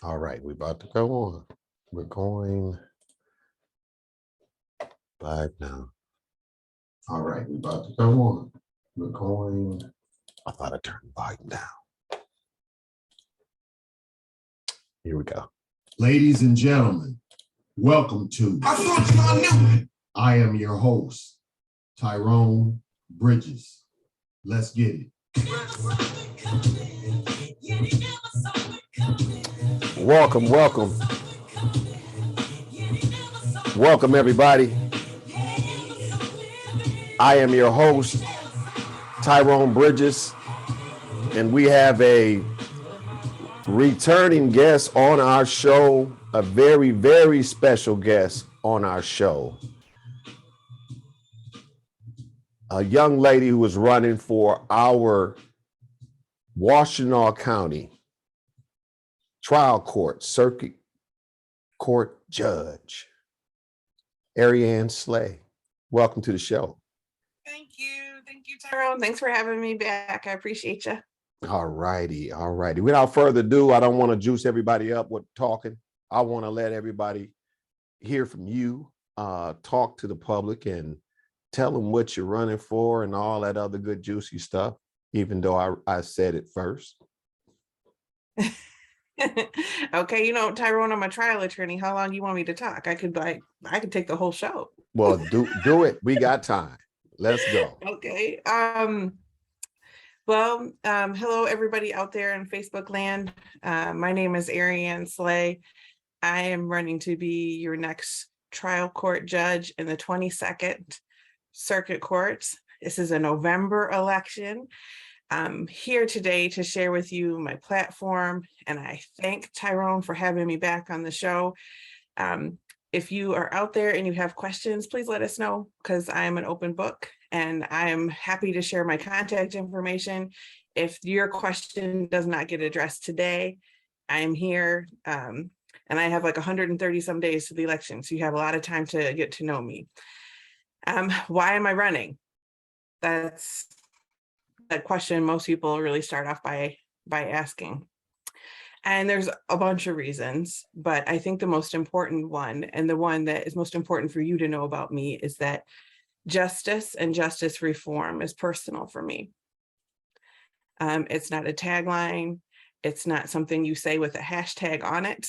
All right, we're about to go on. We're going live now. All right, we're about to go on. We're going. I thought I turned the volume down. Here we go. Ladies and gentlemen, welcome to I am your host, Tyrone Bridges. Let's get it. Welcome, welcome. Welcome, everybody. I am your host, Tyrone Bridges, and we have a returning guest on our show, a very, very special guest on our show. A young lady who is running for our Washtenaw County trial court, circuit court judge, Arianne Slay. Welcome to the show. Thank you, Tyrone. Thanks for having me back. I appreciate you. All righty. Without further ado, I don't want to juice everybody up with talking. I want to let everybody hear from you, talk to the public and tell them what you're running for and all that other good juicy stuff, even though I said it first. Okay, Tyrone, I'm a trial attorney. How long do you want me to talk? I could take the whole show. Well, do it. We got time. Let's go. Okay. Hello everybody out there in Facebook land. My name is Arianne Slay. I am running to be your next trial court judge in the 22nd Circuit Court. This is a November election. I'm here today to share with you my platform, and I thank Tyrone for having me back on the show. If you are out there and you have questions, please let us know, because I am an open book and I am happy to share my contact information. If your question does not get addressed today, I am here, and I have like 130 some days to the election, so you have a lot of time to get to know me. Why am I running? That's a question most people really start off by asking. And there's a bunch of reasons, but I think the most important one, and the one that is most important for you to know about me, is that justice and justice reform is personal for me. It's not a tagline. It's not something you say with a hashtag on it.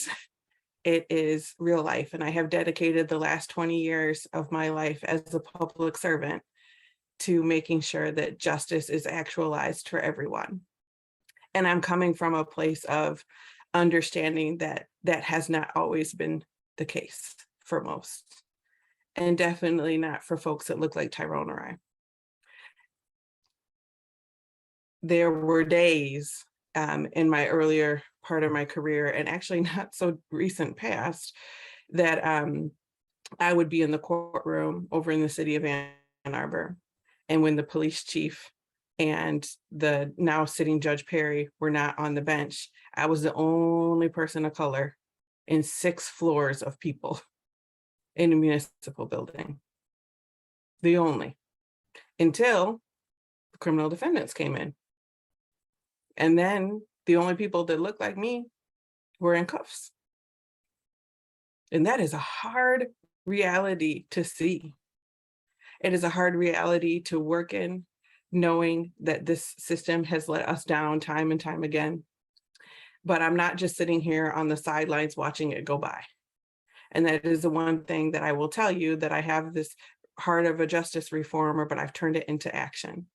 It is real life. And I have dedicated the last 20 years of my life as a public servant to making sure that justice is actualized for everyone. And I'm coming from a place of understanding that that has not always been the case for most, and definitely not for folks that look like Tyrone or I. There were days in my earlier part of my career, and actually not so recent past, that I would be in the courtroom over in the city of Ann Arbor. And when the police chief and the now sitting Judge Perry were not on the bench, I was the only person of color in 6 floors of people in a municipal building. The only, until the criminal defendants came in. And then the only people that looked like me were in cuffs. And that is a hard reality to see. It is a hard reality to work in, knowing that this system has let us down time and time again. But I'm not just sitting here on the sidelines watching it go by. And that is the one thing that I will tell you, that I have this heart of a justice reformer, but I've turned it into action.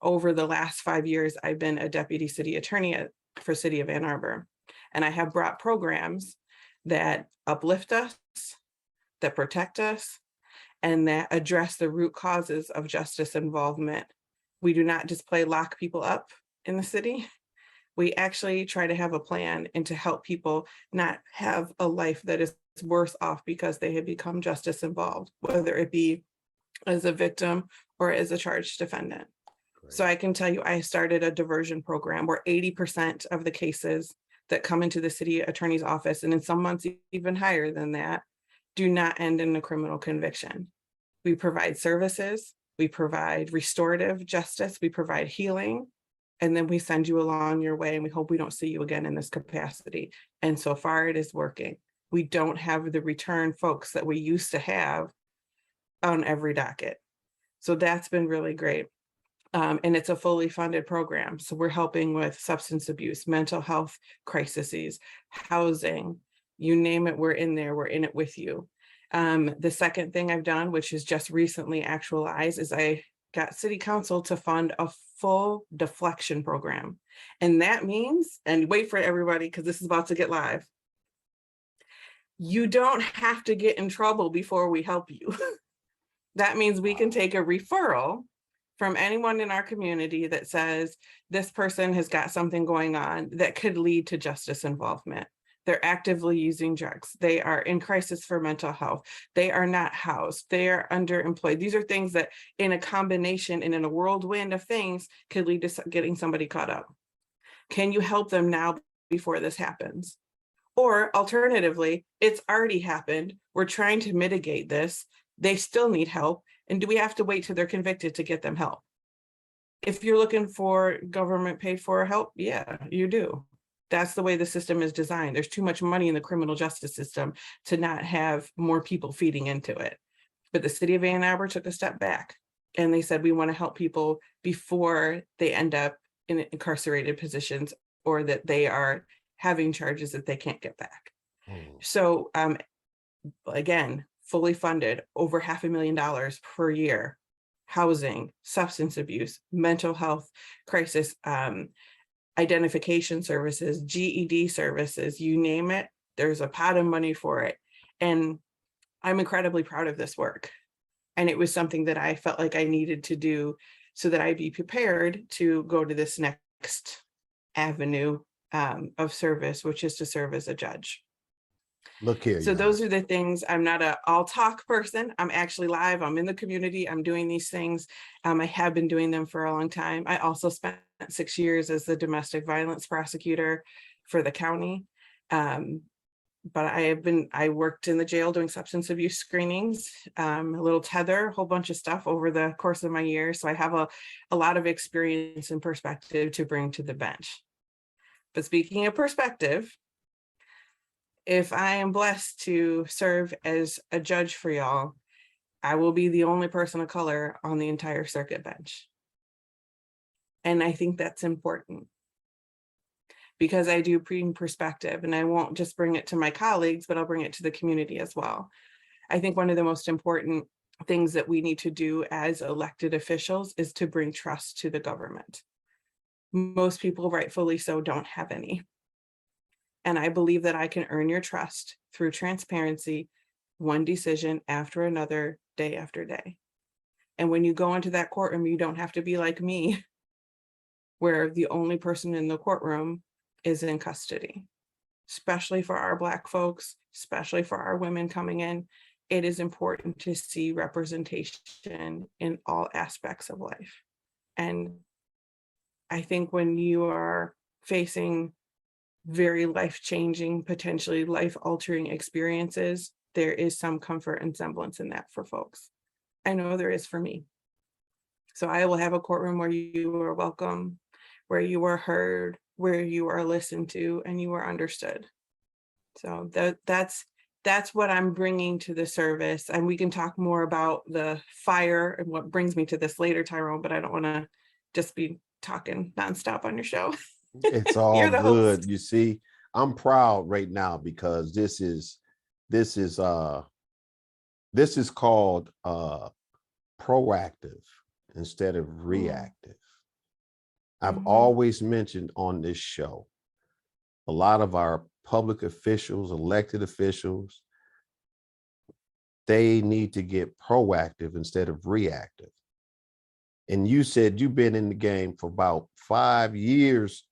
Over the last 5 years, I've been a deputy city attorney for City of Ann Arbor. And I have brought programs that uplift us, that protect us, and that address the root causes of justice involvement. We do not just lock people up in the city. We actually try to have a plan and to help people not have a life that is worse off because they have become justice involved, whether it be as a victim or as a charged defendant. Great. So I can tell you, I started a diversion program where 80% of the cases that come into the city attorney's office, and in some months even higher than that, do not end in a criminal conviction. We provide services, we provide restorative justice, we provide healing, and then we send you along your way, and we hope we don't see you again in this capacity. And so far it is working. We don't have the return folks that we used to have on every docket. So that's been really great. And it's a fully funded program. So we're helping with substance abuse, mental health crises, housing, you name it, we're in there, we're in it with you. The second thing I've done, which is just recently actualized, is I got city council to fund a full deflection program. And that means, and wait for it, everybody, because this is about to get live. You don't have to get in trouble before we help you. That means we can take a referral from anyone in our community that says this person has got something going on that could lead to justice involvement. They're actively using drugs. They are in crisis for mental health. They are not housed. They are underemployed. These are things that in a combination and in a whirlwind of things could lead to getting somebody caught up. Can you help them now before this happens? Or alternatively, it's already happened. We're trying to mitigate this. They still need help. And do we have to wait till they're convicted to get them help? If you're looking for government paid for help, yeah, you do. That's the way the system is designed. There's too much money in the criminal justice system to not have more people feeding into it. But the city of Ann Arbor took a step back and they said, we want to help people before they end up in incarcerated positions or that they are having charges that they can't get back. So again, fully funded, over $500,000 per year, housing, substance abuse, mental health crisis, identification services, GED services, you name it, there's a pot of money for it. And I'm incredibly proud of this work. And it was something that I felt like I needed to do so that I'd be prepared to go to this next avenue of service, which is to serve as a judge. Look here. So those are the things. I'm not a all talk person. I'm actually live. I'm in the community. I'm doing these things. I have been doing them for a long time. I also spent 6 years as the domestic violence prosecutor for the county. But I worked in the jail doing substance abuse screenings, a little tether, a whole bunch of stuff over the course of my years. So I have a lot of experience and perspective to bring to the bench. But speaking of perspective, if I am blessed to serve as a judge for y'all, I will be the only person of color on the entire circuit bench. And I think that's important because I do bring perspective, and I won't just bring it to my colleagues, but I'll bring it to the community as well. I think one of the most important things that we need to do as elected officials is to bring trust to the government. Most people, rightfully so, don't have any. And I believe that I can earn your trust through transparency, one decision after another, day after day. And when you go into that courtroom, you don't have to be like me, where the only person in the courtroom is in custody, especially for our Black folks, especially for our women coming in. It is important to see representation in all aspects of life. And I think when you are facing very life-changing, potentially life-altering experiences, there is some comfort and semblance in that for folks. I know there is for me. So I will have a courtroom where you are welcome, where you are heard, where you are listened to, and you are understood. So that's what I'm bringing to the service. And we can talk more about the fire and what brings me to this later, Tyrone, but I don't want to just be talking nonstop on your show. It's all good. You see, I'm proud right now because this is called proactive instead of reactive. I've always mentioned on this show, a lot of our public officials, elected officials, they need to get proactive instead of reactive. And you said you've been in the game for about 5 years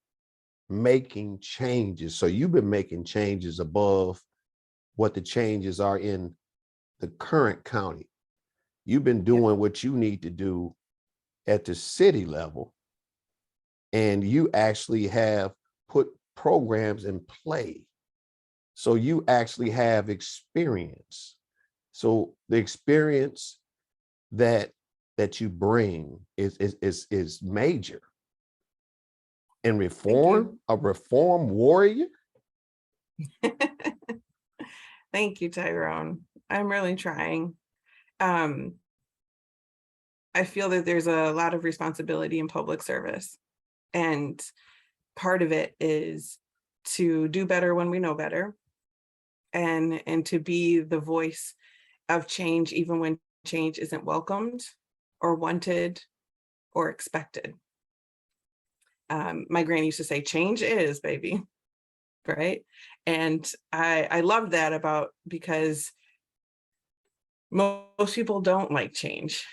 making changes. So you've been making changes above what the changes are in the current county. You've been doing what you need to do at the city level. And you actually have put programs in play. So you actually have experience. So the experience that you bring is major. And Thank you. a reform warrior? Thank you, Tyrone. I'm really trying. Um, I feel that there's a lot of responsibility in public service. And part of it is to do better when we know better, and to be the voice of change, even when change isn't welcomed or wanted or expected. My granny used to say, change is, baby, right? And I love that about, because most people don't like change.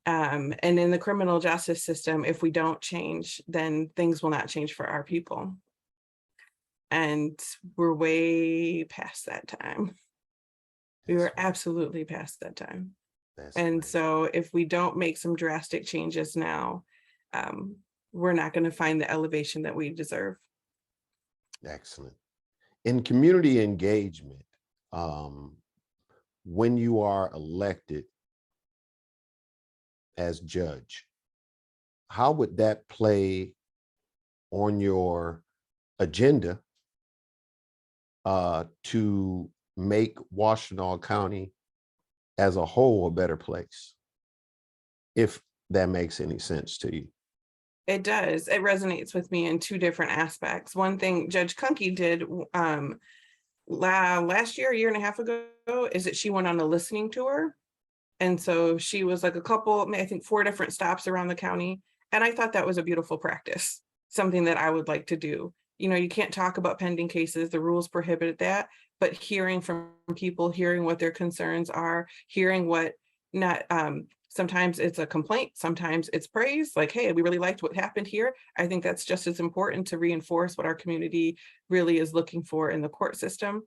And in the criminal justice system, if we don't change, then things will not change for our people. And we're way past that time. We were absolutely past that time. And Great. so if we don't make some drastic changes now, we're not going to find the elevation that we deserve. Excellent. In community engagement, when you are elected as judge, how would that play on your agenda to make Washtenaw County as a whole a better place? If that makes any sense to you. It does. It resonates with me in two different aspects. One thing Judge Kunke did last year, a year and a half ago, is that she went on a listening tour. And so she was like I think 4 different stops around the county. And I thought that was a beautiful practice, something that I would like to do. You know, you can't talk about pending cases, the rules prohibit that, but hearing from people, hearing what their concerns are, hearing what not, sometimes it's a complaint, sometimes it's praise, like, hey, we really liked what happened here. I think that's just as important to reinforce what our community really is looking for in the court system,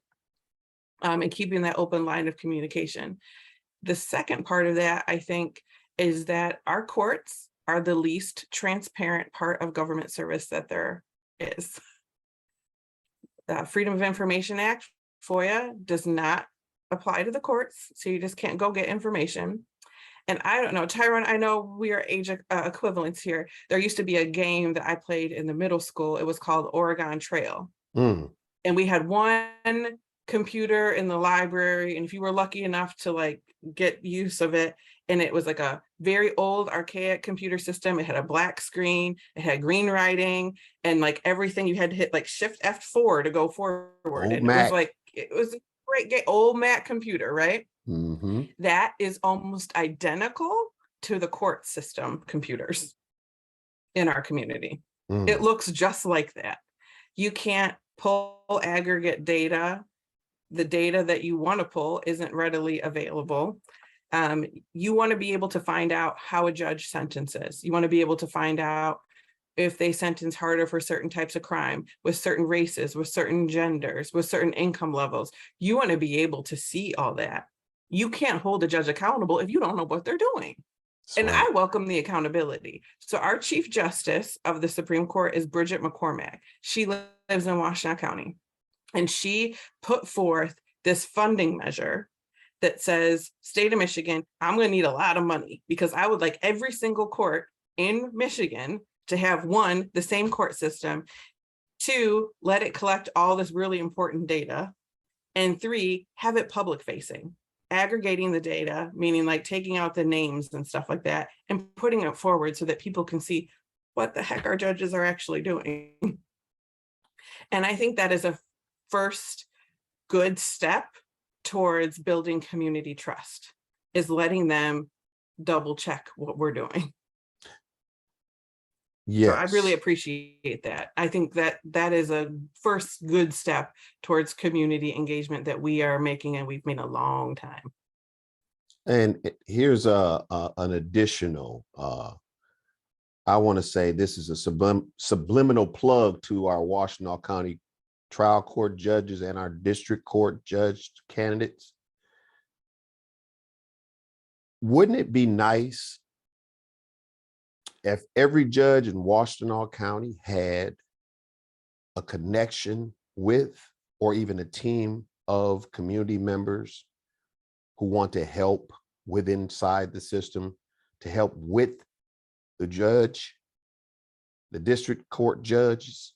and keeping that open line of communication. The second part of that, I think, is that our courts are the least transparent part of government service that there is. The Freedom of Information Act, FOIA, does not apply to the courts, so you just can't go get information. And I don't know, Tyrone, I know we are age equivalents here. There used to be a game that I played in the middle school. It was called Oregon Trail. Mm. And we had one computer in the library, and if you were lucky enough to like get use of it, and it was like a very old archaic computer system, it had a black screen, it had green writing, and like everything you had to hit like shift F4 to go forward. Old And Mac. it was a great game, old Mac computer, right? Mm-hmm. That is almost identical to the court system computers in our community. It looks just like that. You can't pull aggregate data. The data that you want to pull isn't readily available. You want to be able to find out how a judge sentences. You want to be able to find out if they sentence harder for certain types of crime, with certain races, with certain genders, with certain income levels. You want to be able to see all that. You can't hold a judge accountable if you don't know what they're doing. That's and right. I welcome the accountability. So our Chief Justice of the Supreme Court is Bridget McCormack. She lives in Washtenaw County, and she put forth this funding measure that says, state of Michigan, I'm going to need a lot of money, because I would like every single court in Michigan to have, 1, the same court system, 2, let it collect all this really important data, and 3, have it public facing, aggregating the data, meaning like taking out the names and stuff like that and putting it forward so that people can see what the heck our judges are actually doing. And I think that is a first good step towards building community trust, is letting them double check what we're doing. Yes. So I really appreciate that. I think that that is a first good step towards community engagement that we are making, and we've made a long time. And here's an additional, I want to say this is a subliminal plug to our Washtenaw County trial court judges and our district court judge candidates. Wouldn't it be nice if every judge in Washtenaw County had a connection with, or even a team of community members who want to help with inside the system, to help with the judge? the district court judges,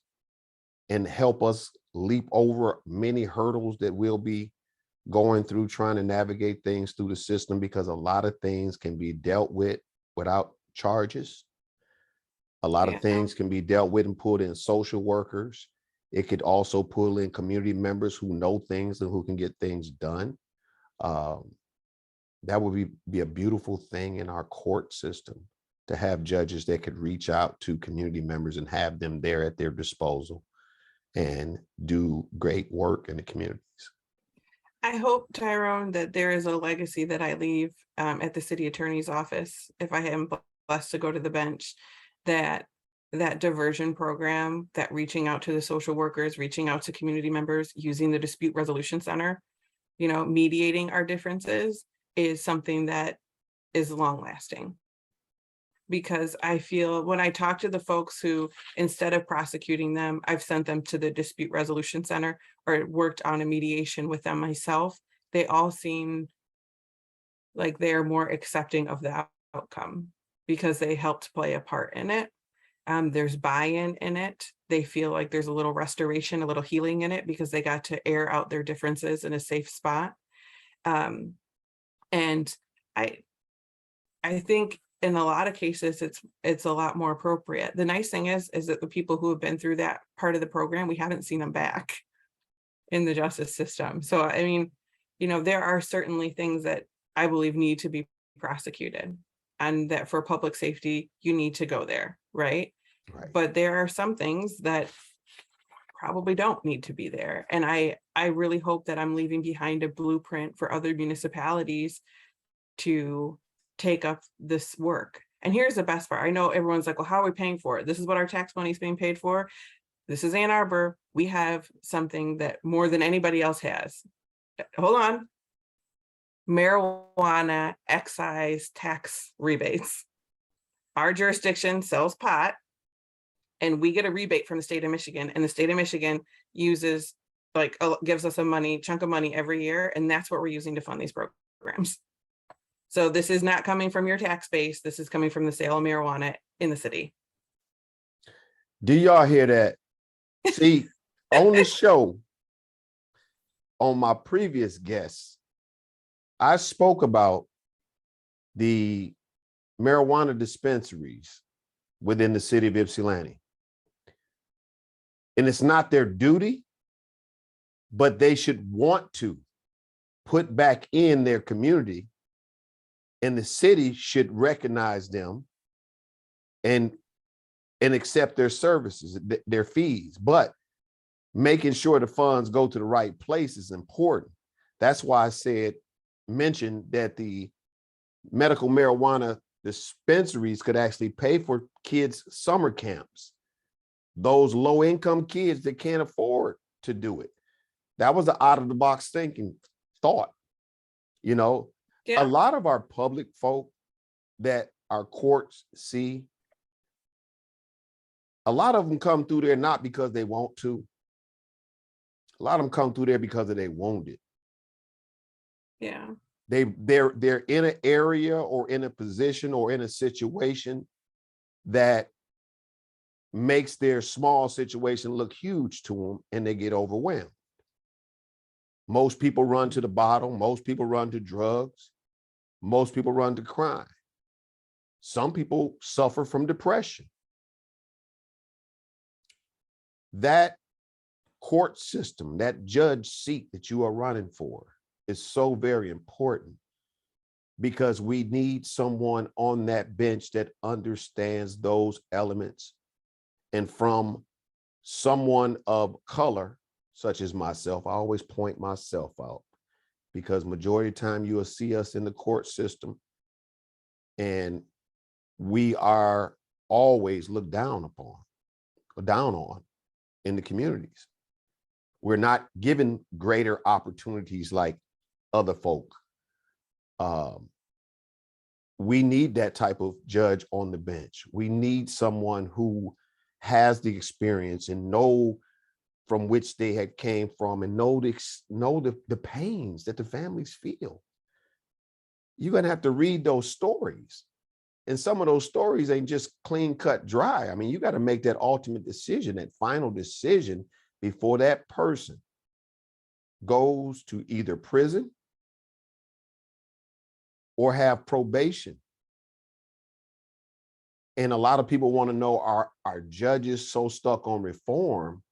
and help us leap over many hurdles that we'll be going through trying to navigate things through the system, because a lot of things can be dealt with without charges. A lot of Yeah. things can be dealt with and pulled in social workers. It could also pull in community members who know things and who can get things done. That would be a beautiful thing in our court system, to have judges that could reach out to community members and have them there at their disposal and do great work in the communities. I hope, Tyrone, that there is a legacy that I leave at the city attorney's office, if I am blessed to go to the bench, that diversion program, that reaching out to the social workers, reaching out to community members, using the dispute resolution center, mediating our differences, is something that is long lasting. Because I feel when I talk to the folks who, instead of prosecuting them, I've sent them to the dispute resolution center or worked on a mediation with them myself, they all seem like they're more accepting of the outcome because they helped play a part in it. There's buy-in in it. They feel like there's a little restoration, a little healing in it, because they got to air out their differences in a safe spot. And I think in a lot of cases, it's a lot more appropriate. The nice thing is that the people who have been through that part of the program, we haven't seen them back in the justice system. So, I mean, there are certainly things that I believe need to be prosecuted, and that for public safety, you need to go there, right? Right. But there are some things that probably don't need to be there. And I really hope that I'm leaving behind a blueprint for other municipalities to take up this work. And here's the best part. I know everyone's like, well, how are we paying for it? This is what our tax money is being paid for. This is Ann Arbor. We have something that more than anybody else has. Hold on. Marijuana excise tax rebates. Our jurisdiction sells pot, and we get a rebate from the state of Michigan, and the state of Michigan uses, gives us a chunk of money every year, and that's what we're using to fund these programs. So this is not coming from your tax base. This is coming from the sale of marijuana in the city. Do y'all hear that? See, on the show, on my previous guests, I spoke about the marijuana dispensaries within the city of Ypsilanti. And it's not their duty, but they should want to put back in their community, and the city should recognize them and accept their services, their fees. But making sure the funds go to the right place is important. That's why I mentioned that the medical marijuana dispensaries could actually pay for kids' summer camps, those low-income kids that can't afford to do it. That was the out-of-the-box thinking thought. Yeah. A lot of our public folk that our courts see, a lot of them come through there not because they want to. A lot of them come through there because of they wounded. Yeah. They're in an area or in a position or in a situation that makes their small situation look huge to them, and they get overwhelmed. Most people run to the bottle. Most people run to drugs. Most people run to crime. Some people suffer from depression. That court system, that judge seat that you are running for, is so very important, because we need someone on that bench that understands those elements. And from someone of color, such as myself, I always point myself out, because majority of the time you will see us in the court system and we are always looked down upon or down on in the communities. We're not given greater opportunities like other folk. We need that type of judge on the bench. We need someone who has the experience and know from which they had came from, and know the pains that the families feel. You're gonna have to read those stories. And some of those stories ain't just clean cut dry. I mean, you got to make that ultimate decision, that final decision before that person goes to either prison or have probation. And a lot of people want to know, are judges so stuck on reform?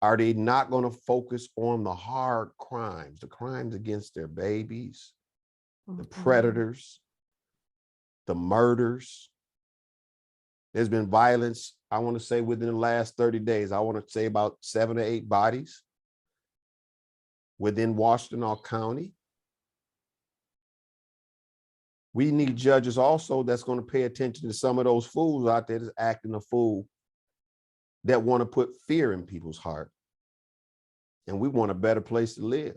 Are they not going to focus on the hard crimes, the crimes against their babies, the predators, the murders? There's been violence, I want to say within the last 30 days, I want to say about 7 or 8 bodies within Washtenaw County. We need judges also that's going to pay attention to some of those fools out there that's acting a fool, that want to put fear in people's heart. And we want a better place to live.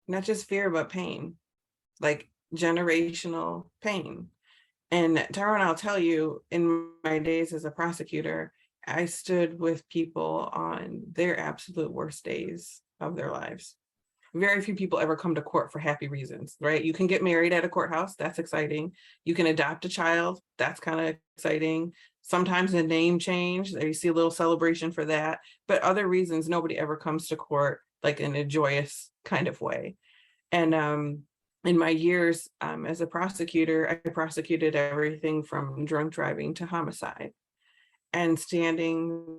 Not just fear, but pain, like generational pain. And Tyrone, I'll tell you, in my days as a prosecutor, I stood with people on their absolute worst days of their lives. Very few people ever come to court for happy reasons, right? You can get married at a courthouse, that's exciting. You can adopt a child, that's kind of exciting. Sometimes a name change, you see a little celebration for that. But other reasons, nobody ever comes to court like in a joyous kind of way. And in my years as a prosecutor, I prosecuted everything from drunk driving to homicide. And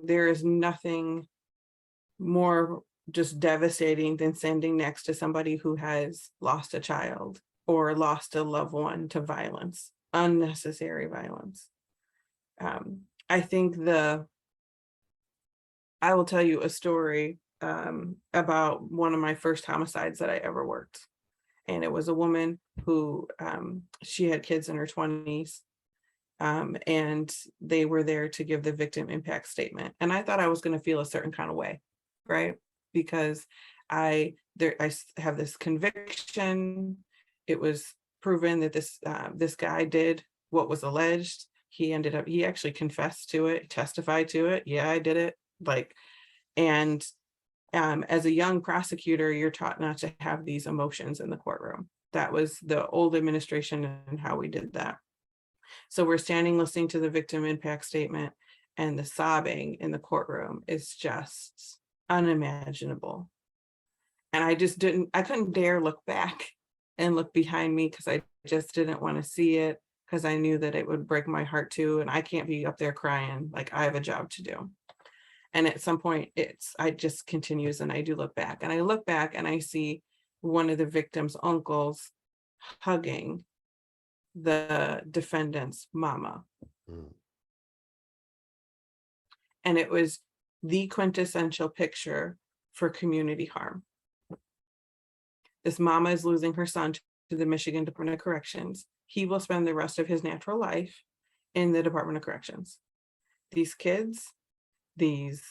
there is nothing more just devastating than standing next to somebody who has lost a child or lost a loved one to violence, unnecessary violence. I think I will tell you a story about one of my first homicides that I ever worked. And it was a woman who, she had kids in her 20s, and they were there to give the victim impact statement. And I thought I was going to feel a certain kind of way, right? Because I have this conviction. It was proven that this guy did what was alleged. He actually confessed to it, testified to it. Yeah, I did it. And as a young prosecutor, you're taught not to have these emotions in the courtroom. That was the old administration and how we did that. So we're standing listening to the victim impact statement, and the sobbing in the courtroom is just unimaginable. And I couldn't dare look back and look behind me, because I just didn't want to see it, because I knew that it would break my heart too. And I can't be up there crying. Like, I have a job to do. And at some point I just continues, and I do look back, and I see one of the victim's uncles hugging the defendant's mama. Mm. And it was the quintessential picture for community harm. This mama is losing her son to the Michigan Department of Corrections. He will spend the rest of his natural life in the Department of Corrections. These kids, these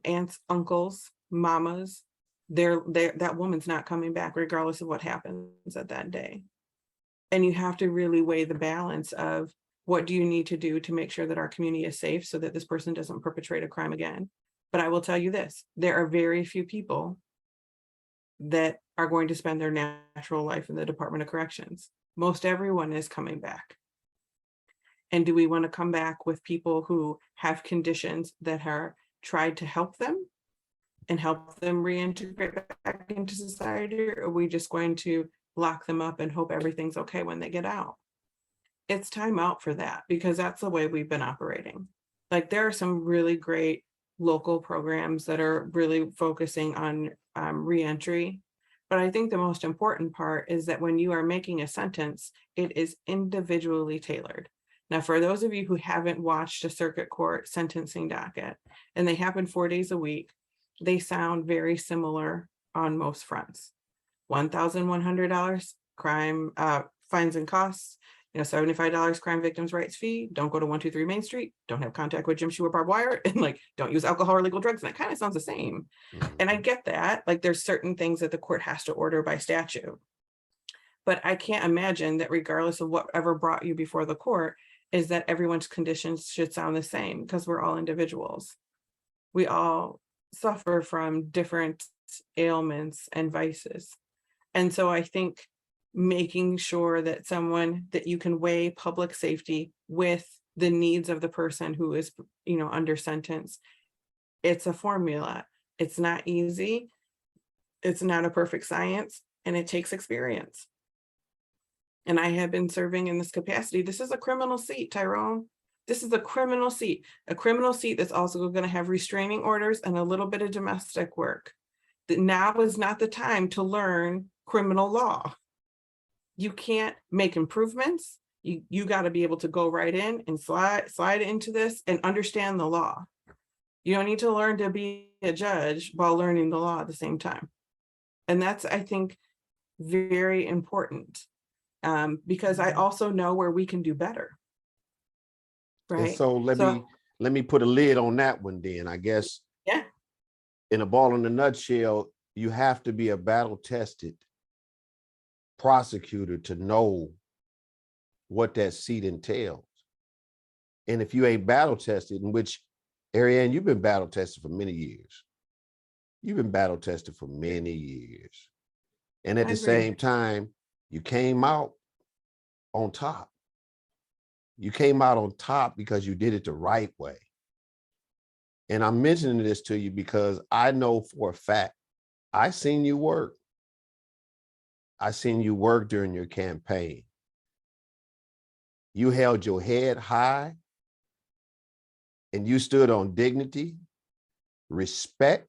aunts, uncles, mamas, that woman's not coming back regardless of what happens at that day. And you have to really weigh the balance of, what do you need to do to make sure that our community is safe so that this person doesn't perpetrate a crime again? But I will tell you this, there are very few people that are going to spend their natural life in the Department of Corrections. Most everyone is coming back. And do we want to come back with people who have conditions that are tried to help them and help them reintegrate back into society? Or are we just going to lock them up and hope everything's okay when they get out? It's time out for that, because that's the way we've been operating. Like, there are some really great local programs that are really focusing on reentry. But I think the most important part is that when you are making a sentence, it is individually tailored. Now, for those of you who haven't watched a circuit court sentencing docket, and they happen 4 days a week, they sound very similar on most fronts. $1,100 crime fines and costs, $75 crime victims' rights fee, don't go to 123 Main Street, don't have contact with Jim Shoe or barbed wire, and don't use alcohol or illegal drugs. And that kind of sounds the same. Mm-hmm. And I get that, there's certain things that the court has to order by statute. But I can't imagine that regardless of whatever brought you before the court, is that everyone's conditions should sound the same, because we're all individuals. We all suffer from different ailments and vices. And so I think making sure that you can weigh public safety with the needs of the person who is, under sentence. It's a formula. It's not easy. It's not a perfect science, and it takes experience. And I have been serving in this capacity. This is a criminal seat, Tyrone. This is a criminal seat that's also going to have restraining orders and a little bit of domestic work. That now is not the time to learn criminal law. You can't make improvements. You got to be able to go right in and slide into this and understand the law. You don't need to learn to be a judge while learning the law at the same time. And that's, I think, very important, because I also know where we can do better. And Right. so let me put a lid on that one then. I guess, yeah, in a ball in a nutshell, you have to be a battle-tested prosecutor to know what that seat entails. And if you ain't battle-tested, in which, Arianne, you've been battle-tested for many years. You've been battle-tested for many years. And at the same time, you came out on top. You came out on top because you did it the right way. And I'm mentioning this to you because I know for a fact, I seen you work. I seen you work during your campaign. You held your head high and you stood on dignity, respect,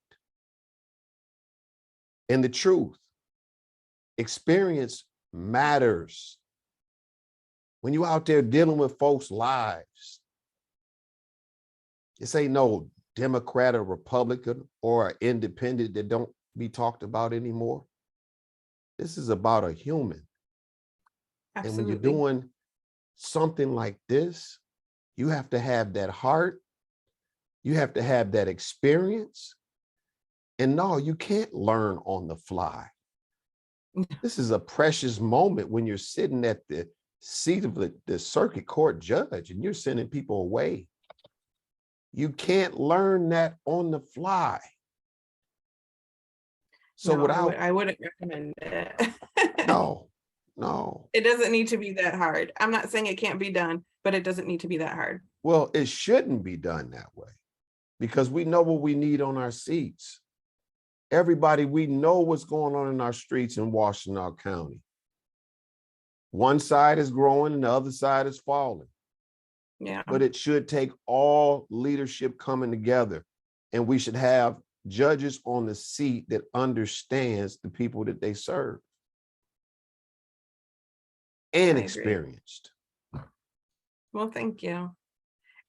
and the truth. Experience matters. When you out there dealing with folks' lives, this ain't no Democrat or Republican or independent that don't be talked about anymore. This is about a human. absolutely. And when you're doing something like this, you have to have that heart. You have to have that experience. And no, you can't learn on the fly. This is a precious moment when you're sitting at the seat of the circuit court judge and you're sending people away. You can't learn that on the fly. So no, without, I wouldn't recommend it. no. It doesn't need to be that hard. I'm not saying it can't be done, but it doesn't need to be that hard. Well, it shouldn't be done that way because we know what we need on our seats. Everybody, we know what's going on in our streets in Washtenaw County. One side is growing and the other side is falling. Yeah. But it should take all leadership coming together, and we should have judges on the seat that understands the people that they serve and experienced. Well, thank you.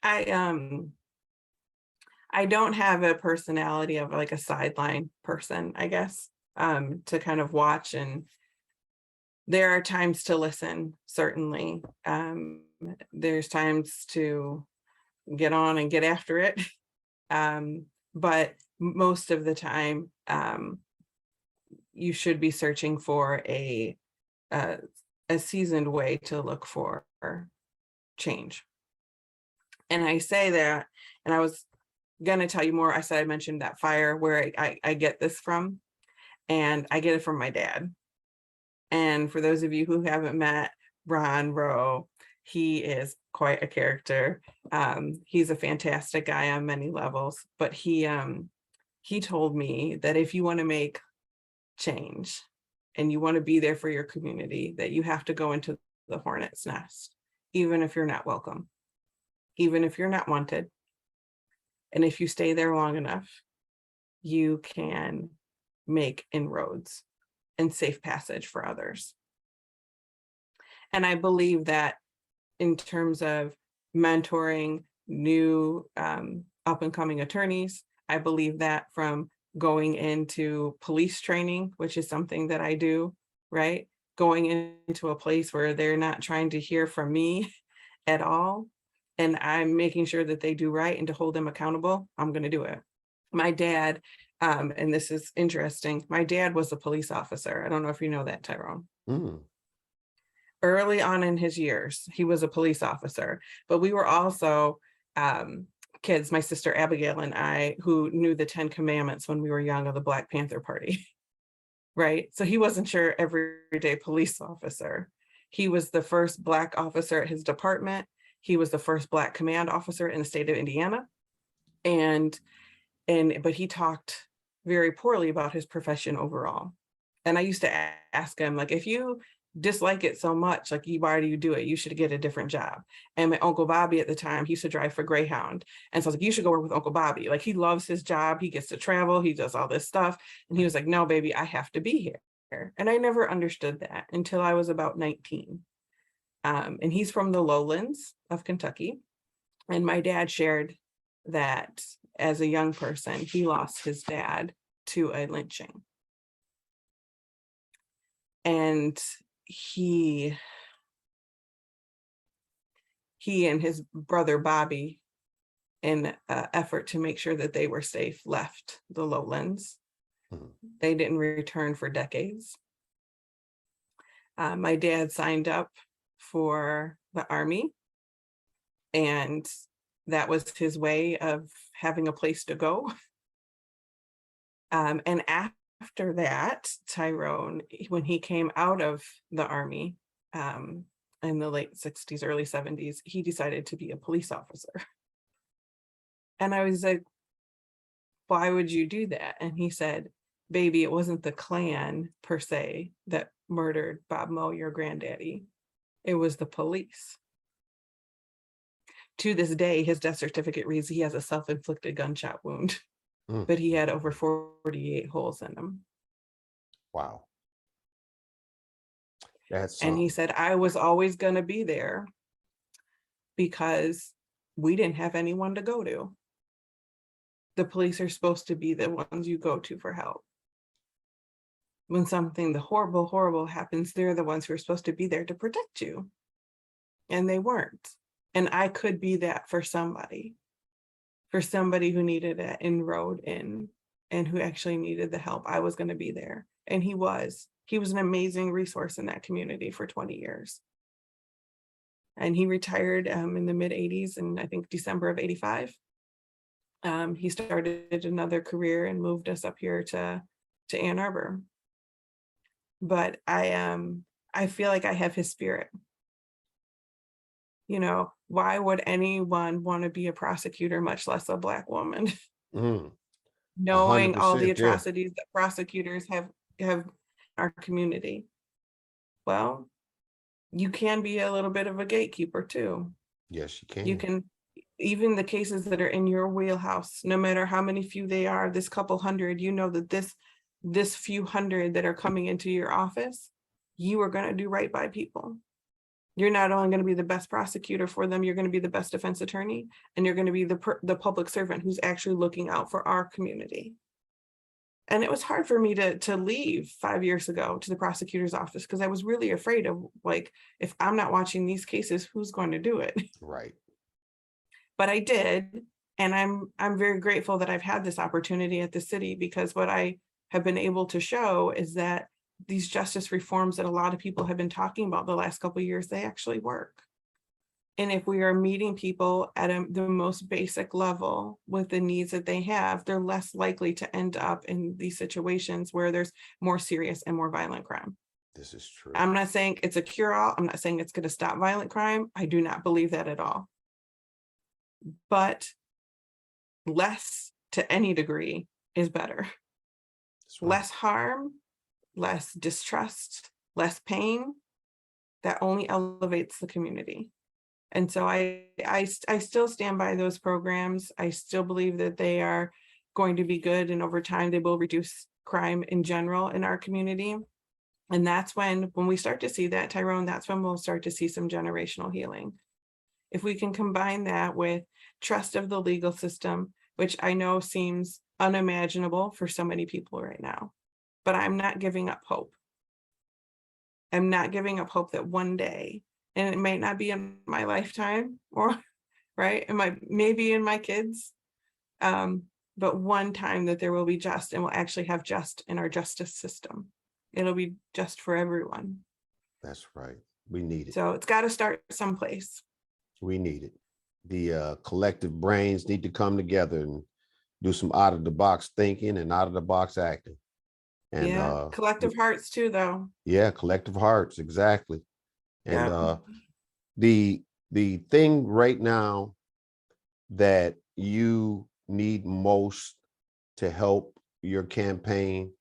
I don't have a personality of like a sideline person, I guess, to kind of watch, and there are times to listen, certainly. There's times to get on and get after it. But most of the time, you should be searching for a seasoned way to look for change. And I say that, and I was going to tell you more. I mentioned that fire where I get this from, and I get it from my dad. And for those of you who haven't met Ron Rowe, he is quite a character. He's a fantastic guy on many levels, but he told me that if you want to make change and you want to be there for your community, that you have to go into the hornet's nest, even if you're not welcome, even if you're not wanted. And if you stay there long enough, you can make inroads and safe passage for others. And I believe that in terms of mentoring new up and coming attorneys, I believe that from going into police training, which is something that I do, right? Going into a place where they're not trying to hear from me at all, and I'm making sure that they do right and to hold them accountable, I'm going to do it. My dad, and this is interesting, my dad was a police officer. I don't know if you know that, Tyrone. Early on in his years, he was a police officer, but we were also kids, my sister Abigail and I, who knew the 10 Commandments when we were young of the Black Panther Party. right? So he wasn't your everyday police officer. He was the first Black officer at his department. He was the first Black command officer in the state of Indiana. But he talked very poorly about his profession overall. And I used to ask him, like, if you dislike it so much, like, why do you do it? You should get a different job. And my Uncle Bobby at the time, he used to drive for Greyhound. And so I was like, you should go work with Uncle Bobby. Like, he loves his job. He gets to travel. He does all this stuff. And he was like, no, baby, I have to be here. And I never understood that until I was about 19. And he's from the lowlands of Kentucky. And my dad shared that as a young person, he lost his dad to a lynching. And he and his brother Bobby, in an effort to make sure that they were safe, left the lowlands. They didn't return for decades. My dad signed up for the Army, and that was his way of having a place to go. And after that, Tyrone, when he came out of the Army in the late 60s, early 70s, he decided to be a police officer. And I was like, why would you do that? And he said, baby, it wasn't the Klan per se that murdered Bob Moe, your granddaddy. It was the police. To this day, his death certificate reads he has a self-inflicted gunshot wound, but he had over 48 holes in him. Wow. And he said, I was always going to be there because we didn't have anyone to go to. The police are supposed to be the ones you go to for help. When something horrible, horrible happens, they're the ones who are supposed to be there to protect you. And they weren't. And I could be that for somebody who needed an inroad in and who actually needed the help. I was going to be there. And he was an amazing resource in that community for 20 years. And he retired in the mid 80s, and I think December of 85. He started another career and moved us up here to Ann Arbor. But I feel like I have his spirit. You know, why would anyone want to be a prosecutor, much less a Black woman? Knowing all the atrocities that prosecutors have in our community. Well, you can be a little bit of a gatekeeper too. Yes, you can. You can, even the cases that are in your wheelhouse, no matter how many few they are, this couple hundred, you know that this few hundred that are coming into your office, you are going to do right by people. You're not only going to be the best prosecutor for them, you're going to be the best defense attorney, and you're going to be the public servant who's actually looking out for our community. And it was hard for me to leave 5 years ago to the prosecutor's office because I was really afraid of, like, if I'm not watching these cases, who's going to do it? Right. But I did, and I'm very grateful that I've had this opportunity at the city, because what I have been able to show is that these justice reforms that a lot of people have been talking about the last couple of years, they actually work. And if we are meeting people at the most basic level with the needs that they have, they're less likely to end up in these situations where there's more serious and more violent crime. This is true. I'm not saying it's a cure-all. I'm not saying it's going to stop violent crime. I do not believe that at all. But less to any degree is better. Right. Less harm, less distrust, less pain, that only elevates the community. And so I still stand by those programs. I still believe that they are going to be good, and over time they will reduce crime in general in our community. And that's when we start to see that, Tyrone, that's when we'll start to see some generational healing. If we can combine that with trust of the legal system, which I know seems unimaginable for so many people right now, but I'm not giving up hope. I'm not giving up hope that one day, and it might not be in my lifetime, or right, it might maybe in my kids, but one time that there will be just, and we'll actually have just in our justice system. It'll be just for everyone. That's right. We need it. So it's got to start someplace. We need it. The collective brains need to come together and do some out of the box thinking and out of the box acting. And Yeah, collective hearts too, though. yeah, collective hearts, exactly. And Yeah. the thing right now that you need most to help your campaign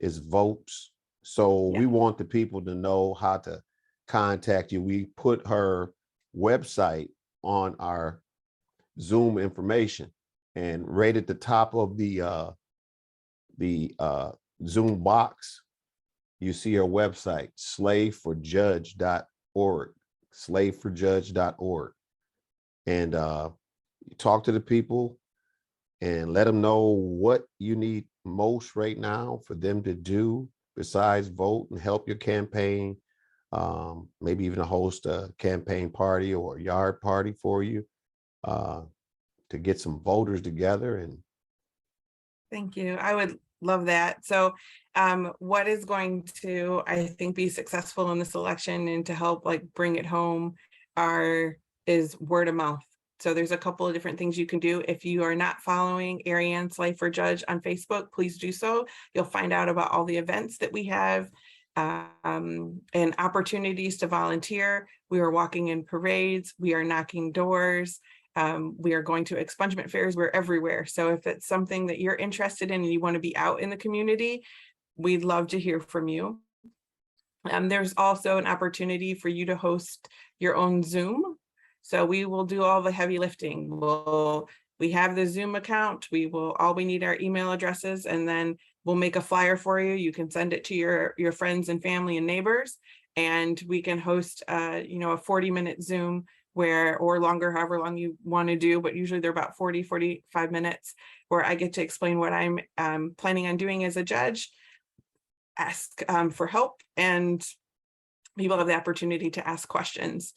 is votes. So Yeah. we want the people to know how to contact you. We put her website on our Zoom information, and right at the top of the Zoom box, you see her website, slayforjudge.org, slayforjudge.org. And talk to the people and let them know what you need most right now for them to do besides vote and help your campaign. Maybe even host a campaign party or a yard party for you, to get some voters together. And Thank you. I would love that. So what is going to, I think, be successful in this election and to help like bring it home is word of mouth. So there's a couple of different things you can do. If you are not following Arianne Slay for Judge on Facebook, please do so. You'll find out about all the events that we have, and opportunities to volunteer. We are walking in parades. We are knocking doors. We are going to expungement fairs. We're everywhere. So if it's something that you're interested in and you want to be out in the community, we'd love to hear from you. There's also an opportunity for you to host your own Zoom. So we will do all the heavy lifting. We have the Zoom account. All we need are email addresses, and then we'll make a flyer for you. You can send it to your friends and family and neighbors, and we can host a 40-minute Zoom or longer, however long you want to do, but usually they're about 45 minutes, where I get to explain what I'm planning on doing as a judge, ask for help, and people have the opportunity to ask questions.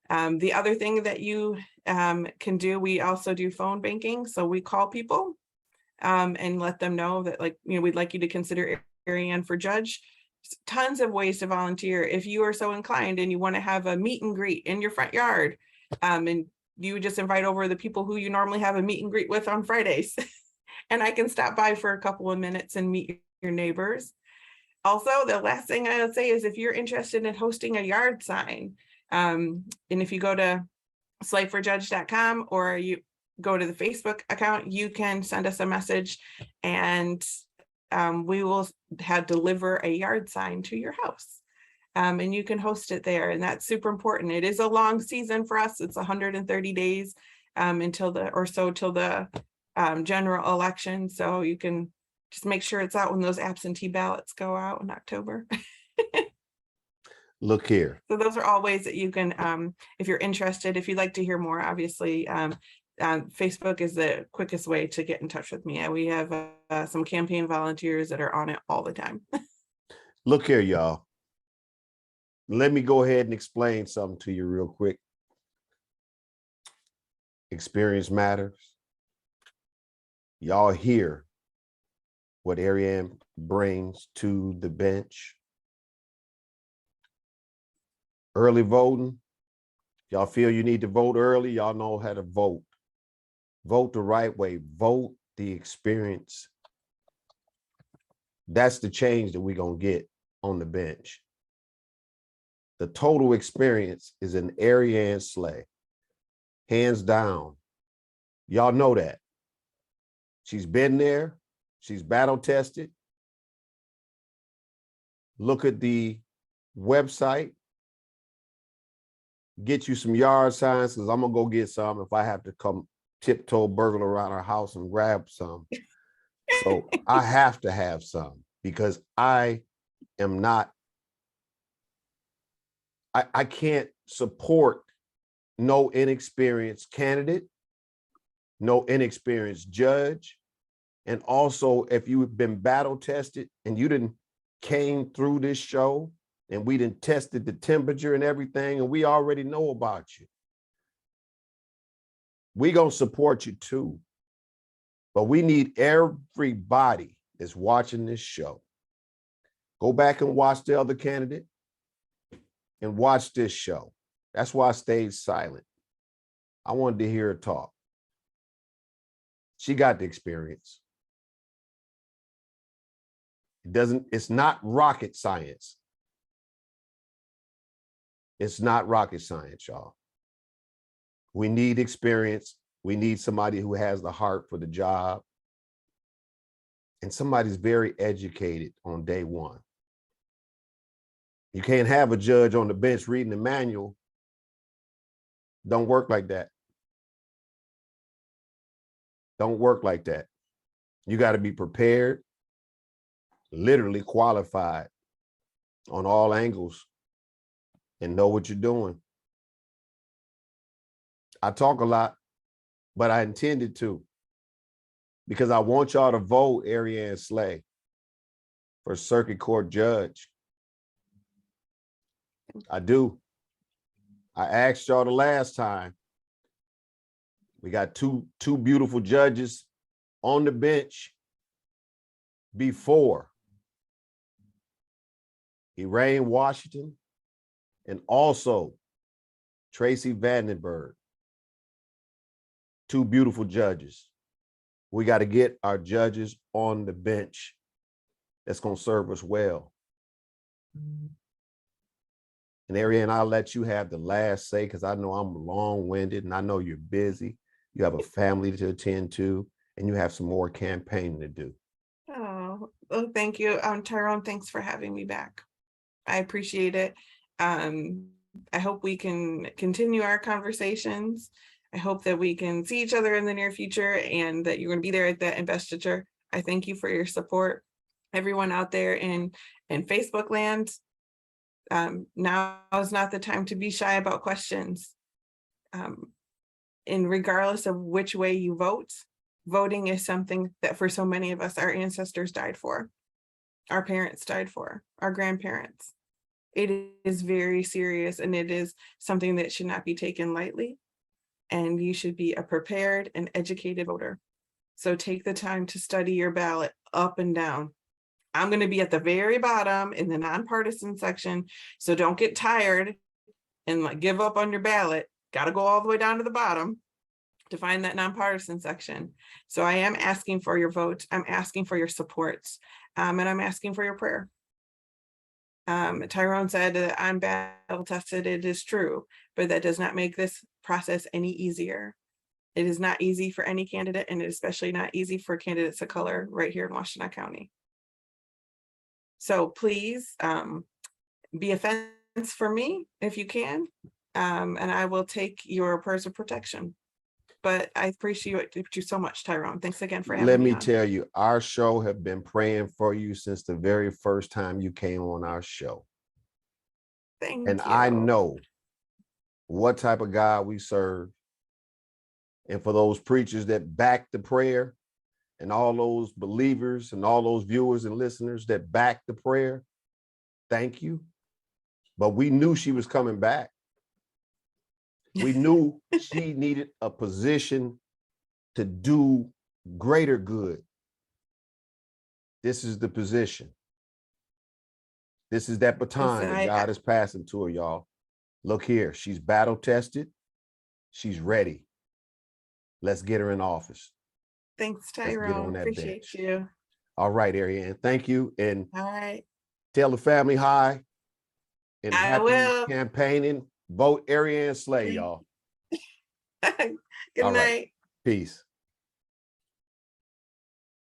The other thing that you can do, we also do phone banking. So we call people and let them know that, we'd like you to consider Arianne for judge. Tons of ways to volunteer. If you are so inclined and you want to have a meet and greet in your front yard, and you just invite over the people who you normally have a meet and greet with on Fridays, and I can stop by for a couple of minutes and meet your neighbors. Also, the last thing I would say is, if you're interested in hosting a yard sign, and if you go to slayforjudge.com or you go to the Facebook account, you can send us a message, and we will deliver a yard sign to your house. And you can host it there. And that's super important. It is a long season for us. It's 130 days till the general election. So you can just make sure it's out when those absentee ballots go out in October. look here. So those are all ways that you can, if you're interested, if you'd like to hear more, obviously, Facebook is the quickest way to get in touch with me. We have some campaign volunteers that are on it all the time. Look here, y'all. Let me go ahead and explain something to you real quick. Experience matters. Y'all hear what Arianne brings to the bench. Early voting. Y'all feel you need to vote early. Y'all know how to vote. Vote the right way. Vote the experience. That's the change that we're going to get on the bench. The total experience is an Arianne Slay. Hands down. Y'all know that. She's been there. She's battle tested. Look at the website. Get you some yard signs, because I'm going to go get some if I have to come tiptoe burgle around our house and grab some. So I have to have some, because I am not, I can't support no inexperienced candidate, no inexperienced judge. And also, if you've been battle tested and you didn't came through this show and we didn't tested the temperature and everything, and we already know about you, we gonna support you too. But we need everybody that's watching this show. Go back and watch the other candidate and watch this show. That's why I stayed silent. I wanted to hear her talk. She got the experience. It's not rocket science. It's not rocket science, y'all. We need experience. We need somebody who has the heart for the job. And somebody's very educated on day one. You can't have a judge on the bench reading the manual. Don't work like that. Don't work like that. You got to be prepared, literally qualified on all angles, and know what you're doing. I talk a lot, but I intended to, because I want y'all to vote Arianne Slay for circuit court judge. I do. I asked y'all the last time. We got two beautiful judges on the bench before. Arianne Washington and also Tracy Vandenberg. Two beautiful judges. We got to get our judges on the bench that's going to serve us well. And Arianne, I'll let you have the last say, because I know I'm long-winded and I know you're busy. You have a family to attend to, and you have some more campaigning to do. Oh, well, thank you. Tyrone, thanks for having me back. I appreciate it. I hope we can continue our conversations. I hope that we can see each other in the near future and that you're going to be there at that investiture. I thank you for your support. Everyone out there in Facebook land, now is not the time to be shy about questions. And regardless of which way you vote, voting is something that for so many of us, our ancestors died for, our parents died for, our grandparents. It is very serious, and it is something that should not be taken lightly. And you should be a prepared and educated voter. So take the time to study your ballot up and down. I'm going to be at the very bottom in the nonpartisan section. So don't get tired and like give up on your ballot. Got to go all the way down to the bottom to find that nonpartisan section. So I am asking for your vote. I'm asking for your support. And I'm asking for your prayer. Tyrone said that I'm battle tested. It is true, but that does not make this process any easier. It is not easy for any candidate, and especially not easy for candidates of color right here in Washtenaw County. So please be a fence for me if you can, and I will take your prayers of protection. But I appreciate you so much, Tyrone. Thanks again for having me. Let me tell you, our show have been praying for you since the very first time you came on our show. Thank you. And I know what type of God we serve. And for those preachers that back the prayer, and all those believers and all those viewers and listeners that back the prayer, thank you. But we knew she was coming back. We knew she needed a position to do greater good. This is the position. This is that baton that God is passing to her, y'all. Look here, she's battle tested. She's ready. Let's get her in office. Thanks, Tyrone. Appreciate you. All right, Arianne. Thank you. And all right, tell the family hi. And I will. Campaigning. Vote Arianne Slay, y'all. Good night. Peace.